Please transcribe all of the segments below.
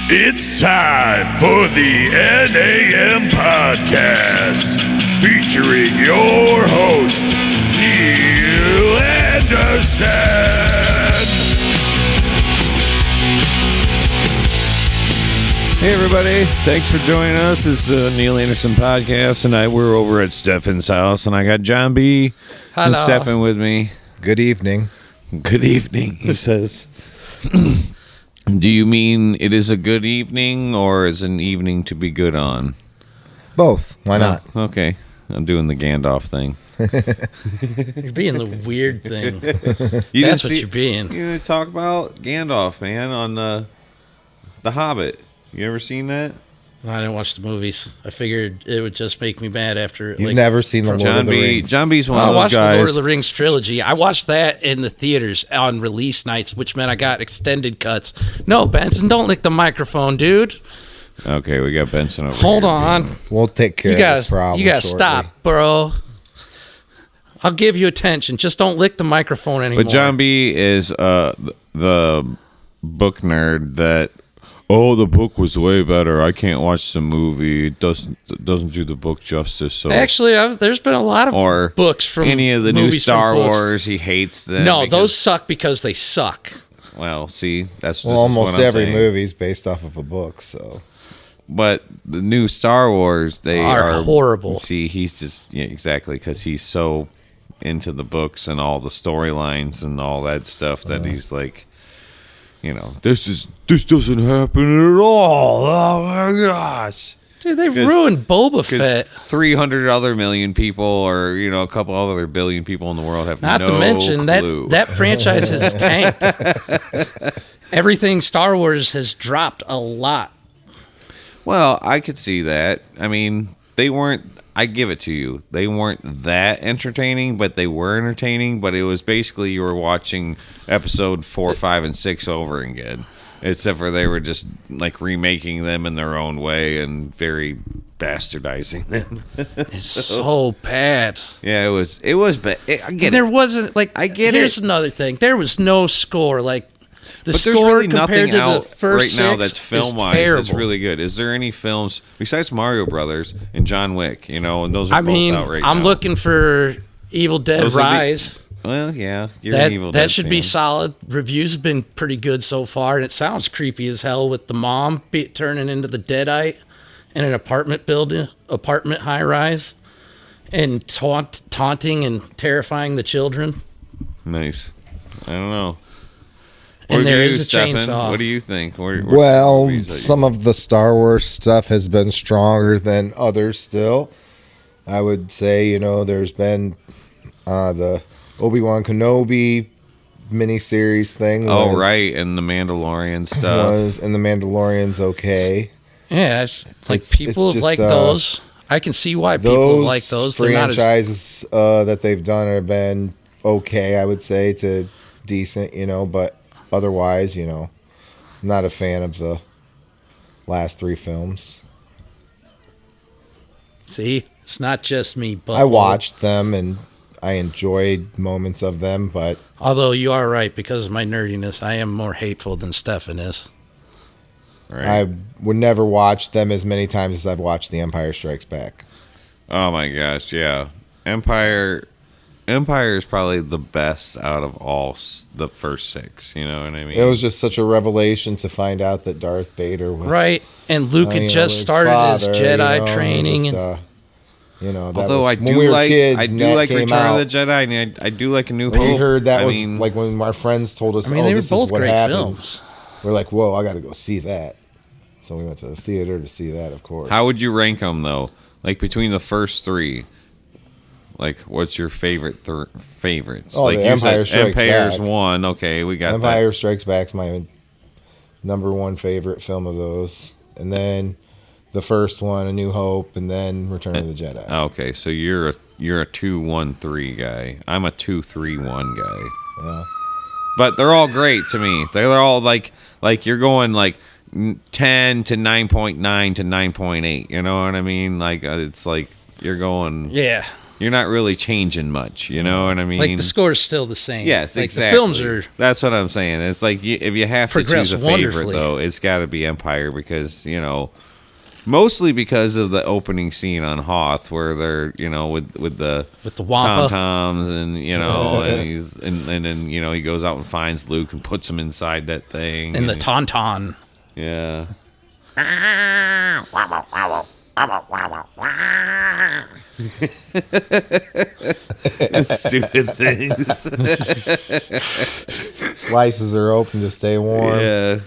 It's time for the N.A.M Podcast, featuring your host, Neil Anderson. Hey everybody, thanks for joining us. It's the Neil Anderson Podcast. Tonight we're over at Steffens' house, and I got Jon B and Steffen with me. Good evening. Good evening, he says. Do you mean it is a good evening, or is an evening to be good on? Both. Why not? Okay, I'm doing the Gandalf thing. You're being the weird thing. That's what you're being. You talk about Gandalf, man, on The Hobbit. You ever seen that? I didn't watch the movies. I figured it would just make me mad after. You've never seen the Lord of the Rings. Jon B's one of I those watched guys. the Lord of the Rings trilogy. I watched that in the theaters on release nights, which meant I got extended cuts. No, Benson, don't lick the microphone, dude. Okay, we got Benson over Hold here. on. We'll take care of this problem. You gotta shortly. stop, bro. I'll give you attention. Just don't lick the microphone anymore. But Jon B is the book nerd that. Oh, the book was way better. I can't watch the movie. It doesn't do the book justice. So actually, there's been a lot of books from any of the new movies Star from books. Wars. He hates them. No, because, those suck because they suck. Well, see, that's Well, almost every movie's based off of a book, so. But the new Star Wars, they are horrible. See, he's just exactly because he's so into the books and all the storylines and all that stuff that he's like. You know, this doesn't happen at all. Oh my gosh, dude! They ruined Boba Fett. 300 other million people, or a couple other billion people in the world have not no to mention clue. that franchise has tanked. Everything Star Wars has dropped a lot. Well, I could see that. I mean, they weren't. I give it to you. They weren't that entertaining, but they were entertaining. But it was basically you were watching episode 4, 5, and 6 over again. Except for they were just like remaking them in their own way and very bastardizing them. It's so bad. Yeah, it was bad. I get there it. wasn't like. I get here's it. another thing. There was no score like. The But score there's really compared nothing to out the first right now six that's film-wise that's really good. Is there any films besides Mario Brothers and John Wick? And those are both out right now. I'm looking for Evil Dead Those are Rise. Well, yeah, you're an Evil Dead that should be fan. solid. Reviews have been pretty good so far, and it sounds creepy as hell with the mom turning into the Deadite in an apartment high rise, and taunting and terrifying the children. Nice. I don't know. And there is a Steffens? chainsaw. What do you think? Well, some of the Star Wars stuff has been stronger than others still. I would say, there's been the Obi-Wan Kenobi miniseries thing. Oh, right, and the Mandalorian stuff. And the Mandalorian's okay. Yeah, it's like people it's have just, liked those. I can see why people like those. Franchises that they've done have been okay, I would say, to decent, but otherwise, I'm not a fan of the last 3 films. See, it's not just me, but I watched them and I enjoyed moments of them, but although you are right, because of my nerdiness, I am more hateful than Steffen is. Right. I would never watch them as many times as I've watched The Empire Strikes Back. Oh my gosh, yeah. Empire is probably the best out of all the first 6. You know what I mean? It was just such a revelation to find out that Darth Vader was right, and Luke had just started his Jedi training. Although I do when we were like kids, I do and like that came Return out, of the Jedi, and I do like A New when Hope. we heard that I was mean, like when our friends told us, they were this both is what great happens. films. We're like, whoa, I got to go see that. So we went to the theater to see that, of course. how would you rank them though? Like between the first 3, like what's your favorite favorites? Oh, like the Empire Strikes Empire's Back. 1. Okay, we got Empire that. Strikes Back's my number 1 favorite film of those, and then the first one, A New Hope, and then Return of the Jedi. Okay, so you're a 2-1-3 guy. I'm a 2-3-1 guy. Yeah. But they're all great to me. They're all like you're going like 10 to 9.9 to 9.8. You know what I mean? Like it's like you're going. Yeah. you're not really changing much. You know what I mean? Like the score's still the same. Yes, like exactly. The films are. That's what I'm saying. It's like if you have to choose a favorite, wonderfully. though, it's got to be Empire because mostly because of the opening scene on Hoth where they're with the Wampa tom-toms and and then he goes out and finds Luke and puts him inside that thing and the tauntaun. Yeah. Stupid things. Slices are open to stay warm. Yeah.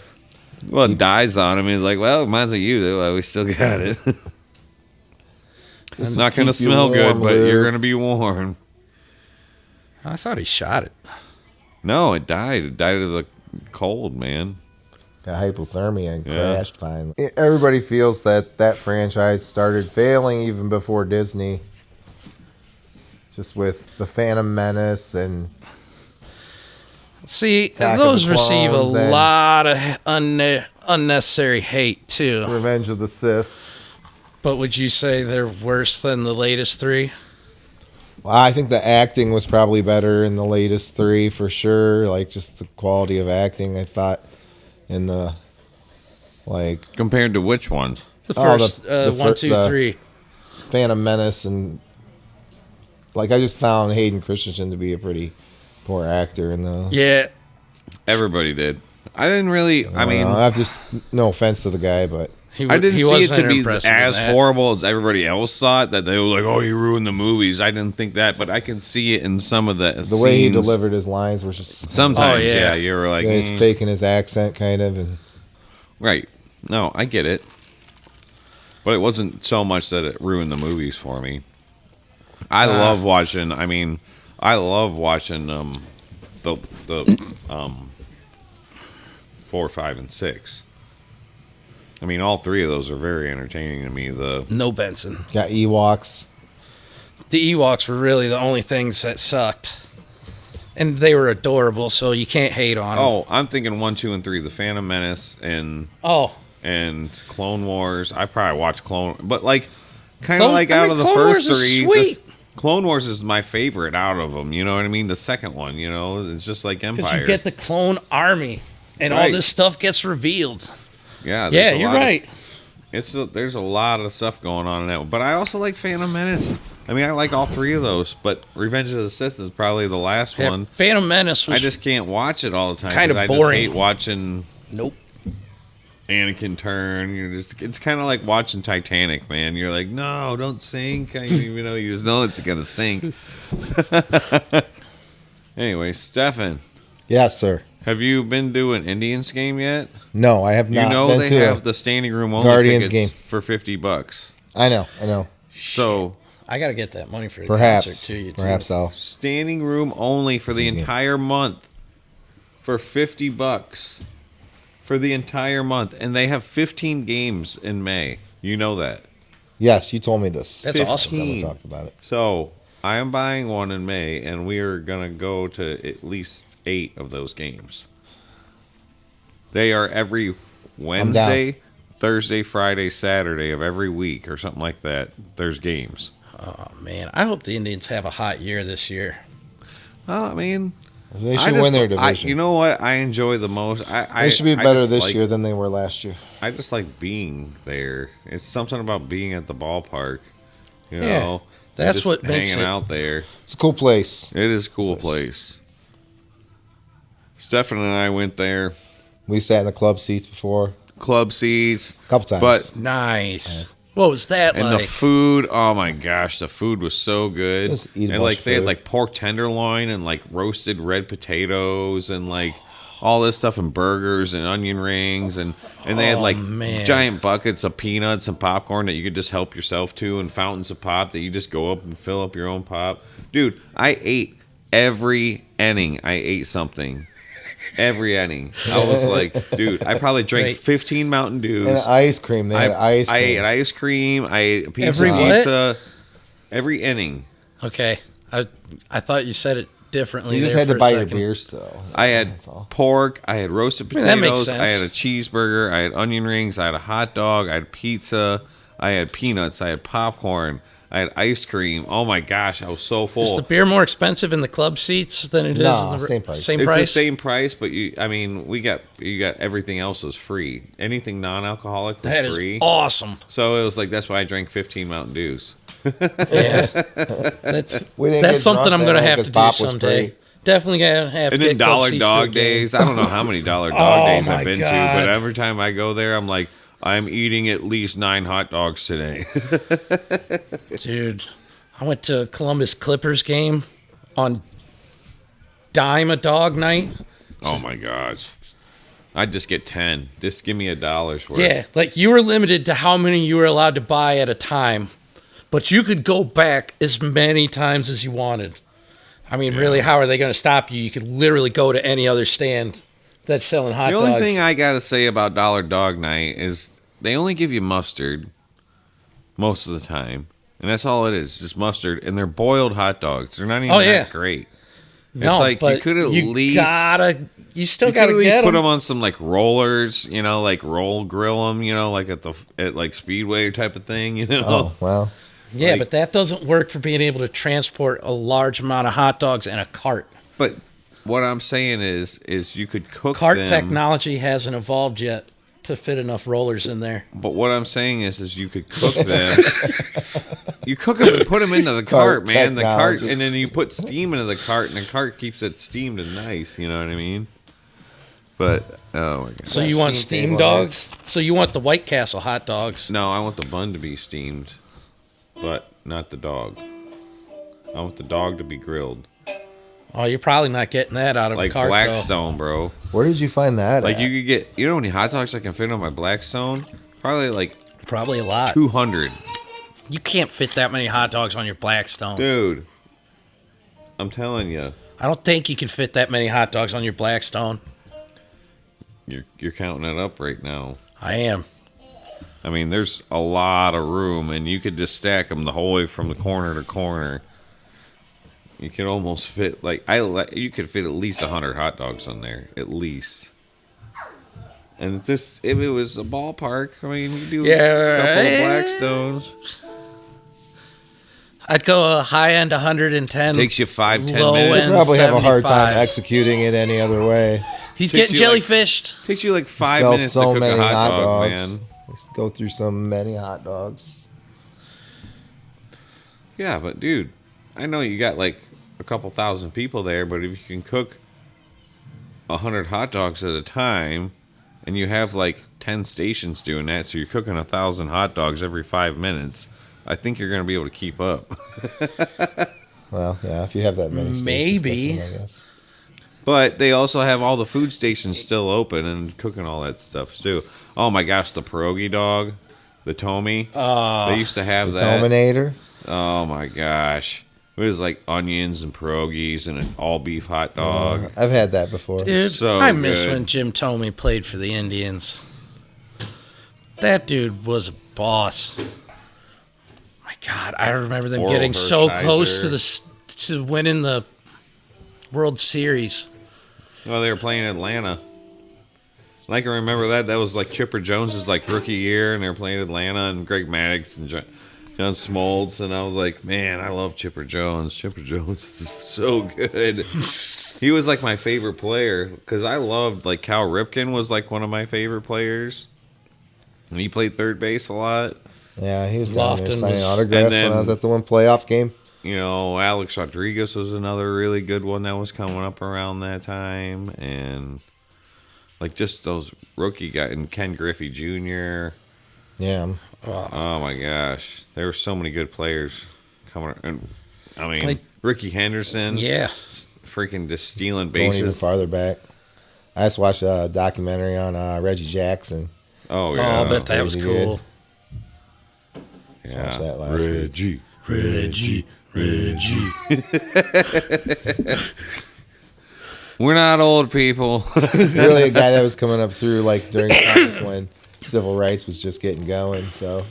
Well, it dies on him. He's like, well, mine's of you. Well, we still got it. It's not going to smell good, but you're going to be warm. I thought he shot it. No, it died. It died of the cold, man. Got hypothermia and crashed finally. Everybody feels that franchise started failing even before Disney. Just with the Phantom Menace and... See, Attack those of the receive a Clones and lot of unnecessary hate, too. Revenge of the Sith. But would you say they're worse than the latest three? Well, I think the acting was probably better in the latest three for sure. Like, just the quality of acting, I thought, in the, like... Compared to which ones? The first, the 1, 2, 3. Phantom Menace and... Like, I just found Hayden Christensen to be a pretty poor actor in those. Yeah. Everybody did. I didn't really... I've just... No offense to the guy, but... I didn't see it to be as horrible as everybody else thought, that they were like, oh, you ruined the movies. I didn't think that, but I can see it in some of the scenes. Way he delivered his lines was just... Sometimes, you were like... He's faking his accent, kind of. And Right. No, I get it. But it wasn't so much that it ruined the movies for me. I love watching... the 4, 5, and 6. I mean, all three of those are very entertaining to me. No Benson. got Ewoks. The Ewoks were really the only things that sucked. And they were adorable, so you can't hate on them. Oh, I'm thinking 1, 2, and 3. The Phantom Menace and Clone Wars. I probably watched but like, kind of like out of the first three. Sweet. Clone Wars is my favorite out of them. You know what I mean? The second one, it's just like Empire. Because you get the clone army, and all this stuff gets revealed. Yeah, you're right. There's a lot of stuff going on in that one. But I also like Phantom Menace. I mean, I like all three of those, but Revenge of the Sith is probably the last one. Phantom Menace was... I just can't watch it all the time. Kind of boring. I just hate watching... Nope. Anakin turn. It's kind of like watching Titanic, man. You're like, no, don't sink. Even though you just know it's gonna sink. Anyway, Steffen. Yes, sir. Have you been to an Indians game yet? No, I have not. You know been they to have the standing room only Guardians tickets game for $50. I know. So I gotta get that money for the perhaps concert too. Perhaps I'll standing room only for the entire month for $50 for the entire month, and they have 15 games in May. You know that? Yes, you told me this. That's awesome. Someone talked about it. So I am buying one in May, and we are gonna go to at least 8 of those games. They are every Wednesday, Thursday, Friday, Saturday of every week or something like that. There's games. Oh man, I hope the Indians have a hot year this year. Well, I mean, they should win their division. You know what I enjoy the most? They should be better this year than they were last year. I just like being there. It's something about being at the ballpark. You know, that's what makes hanging it out there. It's a cool place. It is a cool place. Stefan and I went there. We sat in the club seats before. Club seats. A couple times. But nice. What was that and like? the food, oh my gosh, the food was so good. Just eat a and bunch like of they had food. like pork tenderloin and like roasted red potatoes and like all this stuff and burgers and onion rings and they had like giant buckets of peanuts and popcorn that you could just help yourself to and fountains of pop that you just go up and fill up your own pop. Dude, I ate every inning. I ate something. Every inning. I was like, dude, I probably drank 15 Mountain Dews. And ice cream. They had ice cream. I ate ice cream. I ate a piece Every of what? pizza. Every inning. Okay. I thought you said it differently. You just there had to for a buy your second. beers, though. I had That's all. pork. I had roasted I mean, that makes potatoes. I sense. had a cheeseburger. I had onion rings. I had a hot dog. I had pizza. I had peanuts. I had popcorn. I had ice cream. Oh my gosh, I was so full. Is the beer more expensive in the club seats than it is? No, in the, same price. Same It's price. the same price, but you got everything else was free. Anything non-alcoholic was That is free. awesome. So it was like that's why I drank 15 Mountain Dews. Yeah, that's We didn't get something drunk I'm that gonna night have 'cause to do Pop was someday. free. Definitely gonna have to And then get club Dollar seats Dog to a game. Days. I don't know how many Dollar Dog Days my I've been to, God. but every time I go there, I'm like, I'm eating at least 9 hot dogs today. Dude, I went to Columbus Clippers game on dime a dog night. Oh my gosh. I'd just get 10. Just give me $1 worth. Yeah, like you were limited to how many you were allowed to buy at a time, but you could go back as many times as you wanted. I mean, really, how are they going to stop you? You could literally go to any other stand that's selling hot The dogs. only thing I gotta say about Dollar Dog Night is they only give you mustard most of the time, and that's all it is, just mustard. And they're boiled hot dogs. They're not even that great. no, it's like but you could at least you still you could gotta at least get put them. them on some like rollers, like roll grill them, like at like Speedway type of thing, Oh, well. Yeah, like- but that doesn't work for being able to transport a large amount of hot dogs in a cart. But what I'm saying is you could cook Cart them. technology hasn't evolved yet to fit enough rollers in there. But what I'm saying is you could cook them. You cook them and put them into the cart, man. The cart, technology. and then you put steam into the cart, and the cart keeps it steamed and nice. You know what I mean? But oh my god! So you want steam steam table, dogs? So you want the White Castle hot dogs? No, I want the bun to be steamed, but not the dog. I want the dog to be grilled, Oh, you're probably not getting that out of like a cart, Blackstone, bro. Where did you find that Like at? you could get, how many hot dogs I can fit on my Blackstone? Probably like though. Probably a lot. 200, You can't fit that many hot dogs on your Blackstone. dude. I'm telling you. I don't think you can fit that many hot dogs on your Blackstone. You're counting it up right now. I am. I mean, there's a lot of room, and you could just stack them the whole way from the corner to corner. You could almost fit you could fit at least 100 hot dogs on there, at least. And if it was a ballpark, I mean, you do a couple of Blackstones. I'd go a high end 110. Takes you 5-10 Low minutes. You end. probably have a hard time 75. executing it any other way. He's Takes getting you like- jellyfished. Takes you like 5 Sell minutes so to cook many a hot dog, dogs. man. Let's go through so many hot dogs. Yeah, but dude, I know you got like a couple thousand people there, but if you can cook 100 hot dogs at a time, and you have like 10 stations doing that, so you're cooking 1,000 hot dogs every 5 minutes, I think you're going to be able to keep up. Well, yeah, if you have that many stations Maybe. cooking, I guess. But they also have all the food stations still open and cooking all that stuff too. Oh my gosh, the pierogi dog, the Tomy. They used to have The that. Tominator. Oh my gosh. It was like onions and pierogies and an all beef hot dog. I've had that before. Dude, So I miss good. when Jim Tomey played for the Indians. That dude was a boss. My God, I remember them Oral getting so Hershiser. close to winning the World Series. Well, they were playing Atlanta. And I can remember that. That was like Chipper Jones's like rookie year, and they were playing Atlanta, and Greg Maddux and John Smoltz, and I was like, man, I love Chipper Jones. Chipper Jones is so good. He was like my favorite player because I loved like Cal Ripken was like one of my favorite players, and he played third base a lot. Yeah, he was down there Lofton signing was- autographs and then- when I was at the one playoff game. You know, Alex Rodriguez was another really good one that was coming up around that time, and like just those rookie guys, and Ken Griffey Jr. Yeah. Oh my gosh, there were so many good players coming. And I mean, Like- Ricky Henderson, Yeah. freaking just stealing Going even bases. farther back. I just watched a documentary on Reggie Jackson. Oh Oh, yeah, I bet that was crazy cool. yeah. watched that last week. Reggie. We're not old people. He's really a guy that was coming up through like during times when civil rights was just getting going. So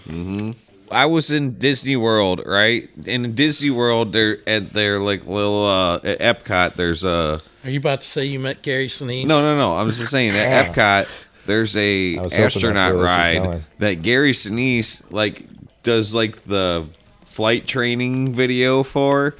I was in Disney World, right? And in Disney World, they're at their like little at Epcot. There's a Are you about to say you met Gary Sinise? no. I was just saying at Epcot, there's a I was hoping that's astronaut where this was ride going. that Gary Sinise like does like the flight training video for,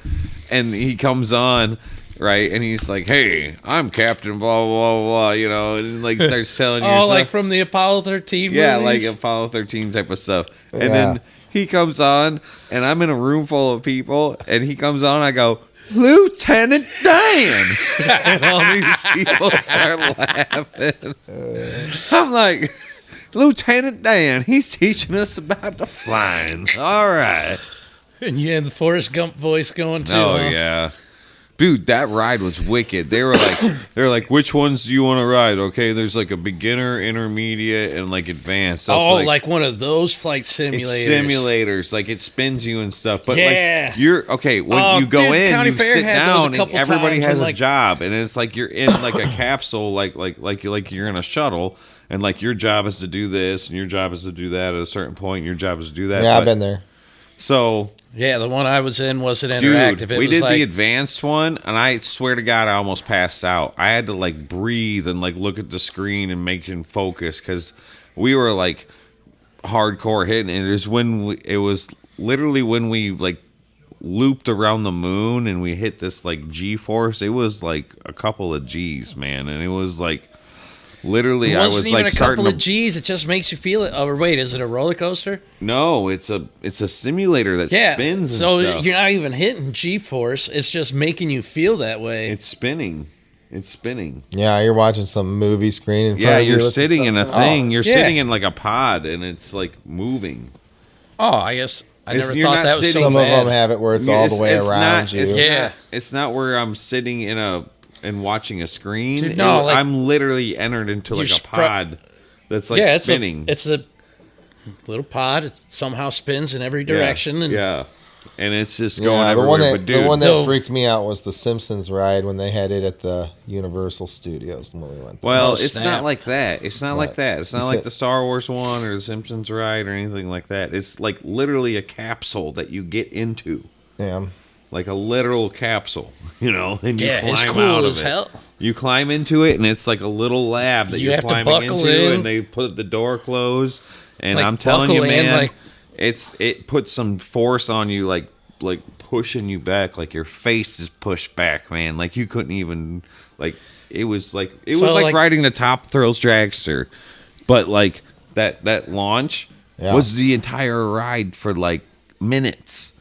and he comes on. Right, and he's like, "Hey, I'm Captain blah blah blah," you know, and like starts telling you. Oh, stuff. like from the Apollo 13 Yeah, movies? like Apollo 13 type of stuff. And then he comes on, and I'm in a room full of people, and he comes on, I go, "Lieutenant Dan!" And all these people start laughing. I'm like, "Lieutenant Dan, he's teaching us about the flying. All right." And you had the Forrest Gump voice going too. Oh, huh? yeah. Dude, that ride was wicked. They were like, which ones do you want to ride? Okay, there's like a beginner, intermediate, and like advanced. So Oh, like one of those flight it's simulators. simulators, like it spins you and stuff. But Yeah. like you're okay when Oh, you go dude, in, County you Fair sit had those a down, and couple everybody times, has and, a like- job, and it's like you're in like a capsule, like you're in a shuttle, and like your job is to do this, and your job is to do that at a certain point. And your job is to do that. Yeah, but- I've been there. So. Yeah, the one I was in wasn't Dude, interactive. It we was did like, the advanced one, and I swear to God, I almost passed out. I had to like breathe and like look at the screen and make it focus because we were like hardcore hitting. And it was literally when we like looped around the moon and we hit this like G-force. It was like a couple of G's, man, and it was like literally it I wasn't was even like a starting couple to. of G's. It just makes you feel it. Oh, wait, is it a roller coaster? No, it's a simulator that Yeah. spins. And So stuff. you're not even hitting G-force. It's just making you feel that way. It's spinning. It's spinning. Yeah, you're watching some movie screen in front Yeah, of you. you're with the sitting in a stuff. thing. You're yeah. sitting in like a pod, and it's like moving. Oh, I guess I It's- never you're thought not that was sitting- so Some bad. of them have it where it's all the way around not, you. It's Yeah. not, it's not where I'm sitting and watching a screen. Dude, no, like- I'm literally entered into like a You're pod that's like yeah, spinning. It's a little pod. It somehow spins in every direction. And yeah, and it's just going Yeah, everywhere. But dude, the one that No. freaked me out was the Simpsons ride when they had it at the Universal Studios when we went there. well, Oh, it's snap. not like that. It's not like What? that. It's not You like said- the Star Wars one or the Simpsons ride or anything like that. It's like literally a capsule that you get into. Yeah. Like a literal capsule, you know, and you Yeah, climb it's out cool of as it. hell. You climb into it, and it's like a little lab that You you're have to climbing buckle into, in. and they put the door closed. And Like, I'm telling you, buckle in, man, like- it puts some force on you, like pushing you back, like your face is pushed back, man. Like you couldn't even it was like riding the Top Thrills dragster, but like that launch Yeah. was the entire ride for like minutes.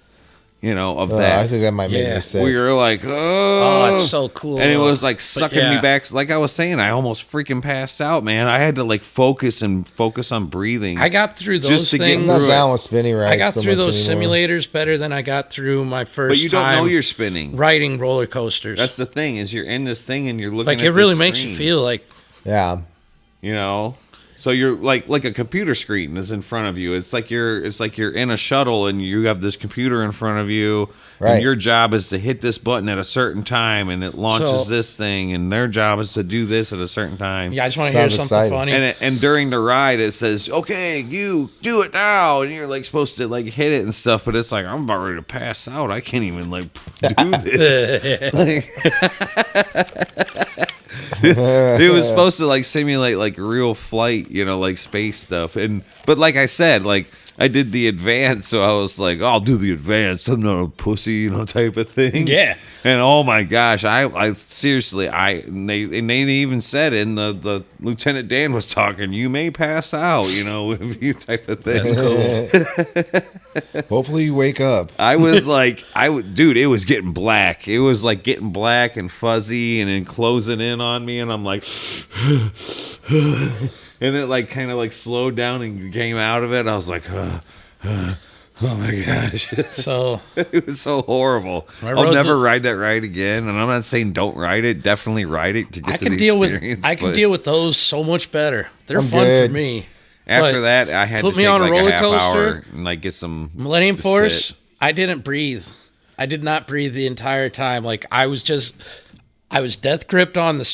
You know, of that. I think that might make Yeah. me sick. We were like, oh, Oh, it's so cool. and it was like sucking me yeah. back. Like I was saying, I almost freaking passed out, man. I had to like focus on breathing. I got through those Just to get I'm things. not through it. down with spinning rides. I got so through much those anymore. simulators better than I got through my first but you don't time know you're spinning. riding roller coasters. That's the thing is you're in this thing and you're looking like at it really this makes you screen, feel like Yeah. you know. So you're like a computer screen is in front of you. It's like you're in a shuttle and you have this computer in front of you. Right. And your job is to hit this button at a certain time and it launches So- this thing, and their job is to do this at a certain time. yeah, I just want to hear Sounds something exciting. funny. And during the ride, it says, "Okay, you do it now," and you're like supposed to like hit it and stuff. But it's like I'm about ready to pass out. I can't even like do this. It was supposed to like simulate like real flight, you know, like space stuff. But like I said, like I did the advanced, so I was like, I'll do the advanced. I'm not a pussy, you know, type of thing. Yeah. And oh my gosh, I seriously, and they even said in the Lieutenant Dan was talking, you may pass out, you know, if you type of thing. That's cool. Hopefully you wake up. I was like, dude, it was getting black. It was like getting black and fuzzy and then closing in on me. And I'm like, and it like kind of like slowed down and came out of it. I was like, oh my gosh. So It was so horrible. I I'll rode never the- ride that ride again. And I'm not saying don't ride it. Definitely ride it to get I to can the deal with experience. I can but deal with those so much better. They're I'm fun good. for me. After but that, I had put to me take on a like roller a half coaster, hour and like get some Millennium to Force, sit. I didn't breathe. I did not breathe the entire time. Like I was death gripped on the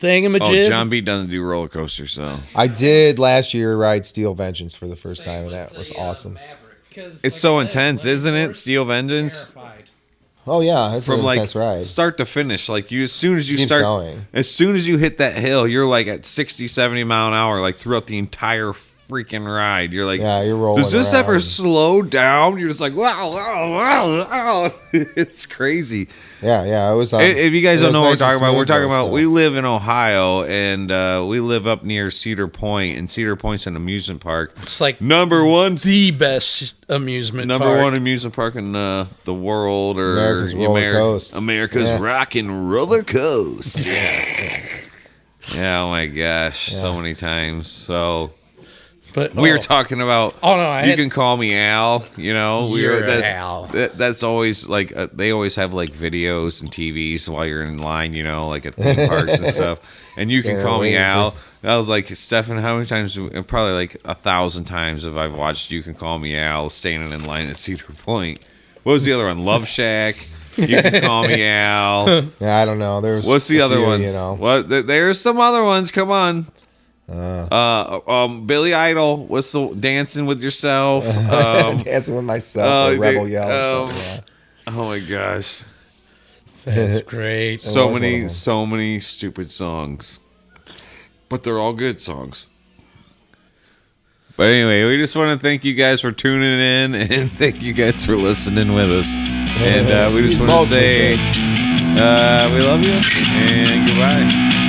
thingamajig. Oh, Jon B doesn't do roller coasters, so I did last year ride Steel Vengeance for the first time, and that was awesome. it's so intense, isn't it? Steel Vengeance. Oh yeah, it's From an like intense ride. start to finish, like you as soon as you Keeps start going. as soon as you hit that hill, you're like at 60 70 mile an hour like throughout the entire freaking ride. You're like, Yeah, you're rolling does this around. ever slow down? You're just like, wow, wow, wow, wow. It's crazy. Yeah, it was. If you guys it don't was know what nice we're and talking about, we're smooth talking though, about, still. we live in Ohio, and we live up near Cedar Point, and Cedar Point's an amusement park. It's like Number one the best amusement Number park. one amusement park in the world, or America's roller coast. America's Yeah. rockin' roller coast. Yeah, oh my gosh, so many times. So But we were talking about. Oh, no, you can call me Al. You know, You're Al. That's always like they always have like videos and TVs while you're in line. You know, like at theme parks and stuff. And you can Standing call me waiting Al. I was like, Stefan, how many times? Probably like 1,000 times have I've watched You Can Call Me Al standing in line at Cedar Point. What was the other one? Love Shack. You Can Call Me Al. Yeah, I don't know. There's What's the a other few, ones? You know. What? There's some other ones. Come on. Billy Idol. What's the Dancing with Yourself? Dancing with Myself, or Rebel Yell, or something. Yeah. Oh my gosh. That's great. So was one of many, them. so many stupid songs, but they're all good songs. But anyway, we just want to thank you guys for tuning in, and thank you guys for listening with us. And we just want to Mostly say we love you and goodbye.